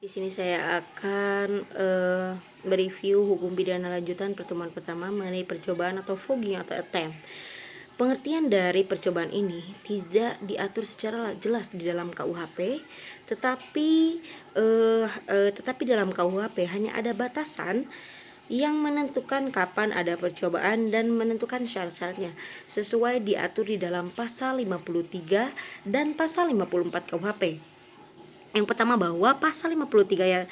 Di sini saya akan mereview hukum pidana lanjutan pertemuan pertama mengenai percobaan atau fogging atau attempt. Pengertian dari percobaan ini tidak diatur secara jelas di dalam KUHP, tetapi dalam KUHP hanya ada batasan yang menentukan kapan ada percobaan dan menentukan syarat-syaratnya sesuai diatur di dalam pasal 53 dan pasal 54 KUHP. Yang pertama, bahwa pasal 53 ya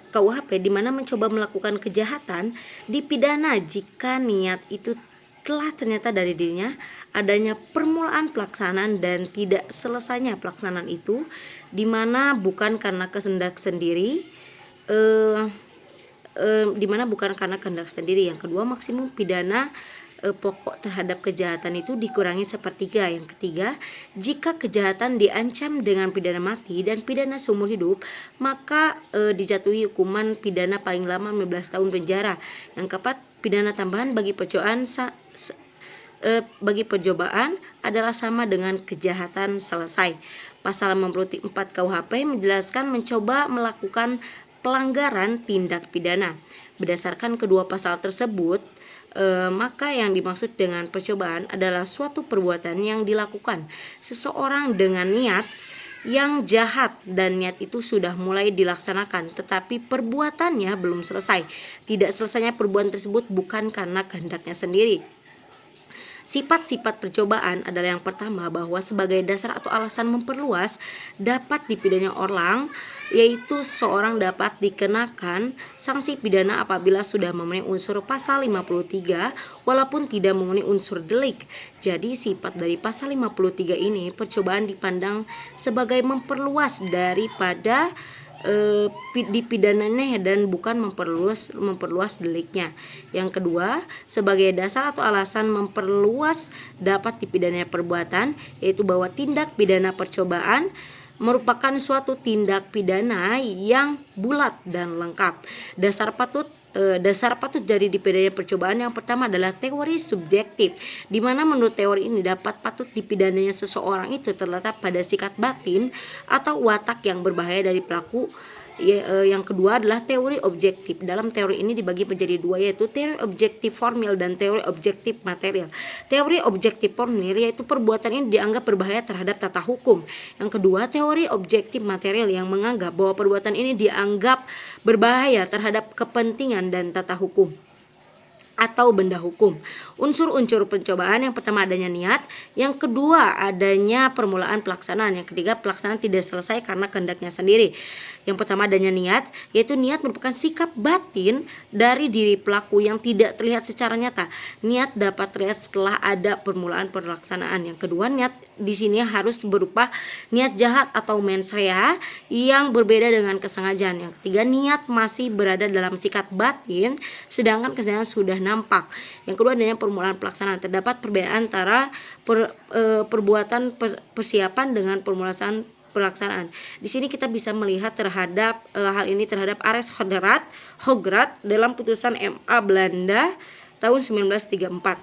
KUHP di mana mencoba melakukan kejahatan dipidana jika niat itu telah ternyata dari dirinya adanya permulaan pelaksanaan dan tidak selesainya pelaksanaan itu, di mana bukan karena kehendak sendiri, Yang kedua, maksimum pidana pokok terhadap kejahatan itu dikurangi sepertiga. Yang ketiga, jika kejahatan diancam dengan pidana mati dan pidana seumur hidup, maka dijatuhi hukuman pidana paling lama 15 tahun penjara. Yang keempat, pidana tambahan bagi percobaan adalah sama dengan kejahatan selesai. Pasal 54 KUHP menjelaskan mencoba melakukan pelanggaran tindak pidana. Berdasarkan kedua pasal tersebut, maka yang dimaksud dengan percobaan adalah suatu perbuatan yang dilakukan seseorang dengan niat yang jahat dan niat itu sudah mulai dilaksanakan tetapi perbuatannya belum selesai. Tidak selesainya perbuatan tersebut bukan karena kehendaknya sendiri. Sifat-sifat percobaan adalah yang pertama, bahwa sebagai dasar atau alasan memperluas dapat dipidana orang, yaitu seorang dapat dikenakan sanksi pidana apabila sudah memenuhi unsur pasal 53 walaupun tidak memenuhi unsur delik. Jadi sifat dari pasal 53 ini, percobaan dipandang sebagai memperluas daripada dipidananya dan bukan memperluas deliknya. Yang kedua, sebagai dasar atau alasan memperluas dapat dipidananya perbuatan, yaitu bahwa tindak pidana percobaan merupakan suatu tindak pidana yang bulat dan lengkap. Dasar patut dari dipidananya percobaan yang pertama adalah teori subjektif, di mana menurut teori ini dapat patut dipidananya seseorang itu terletak pada sikap batin atau watak yang berbahaya dari pelaku. Yang kedua adalah teori objektif. Dalam teori ini dibagi menjadi dua, yaitu teori objektif formil dan teori objektif material. Teori objektif formil yaitu perbuatan ini dianggap berbahaya terhadap tata hukum. Yang kedua, teori objektif material yang menganggap bahwa perbuatan ini dianggap berbahaya terhadap kepentingan dan tata hukum atau benda hukum. Unsur-unsur percobaan, yang pertama adanya niat, yang kedua adanya permulaan pelaksanaan, yang ketiga pelaksanaan tidak selesai karena kehendaknya sendiri. Yang pertama adanya niat, yaitu niat merupakan sikap batin dari diri pelaku yang tidak terlihat secara nyata. Niat dapat terlihat setelah ada permulaan pelaksanaan. Yang kedua, niat di sini harus berupa niat jahat atau mens rea yang berbeda dengan kesengajaan. Yang ketiga, niat masih berada dalam sikap batin sedangkan kesengajaan sudah nampak. Yang kedua adanya permulaan pelaksanaan. Terdapat perbedaan antara perbuatan persiapan dengan permulaan pelaksanaan. Di sini kita bisa melihat terhadap hal ini terhadap Ares Hograd dalam putusan MA Belanda tahun 1934.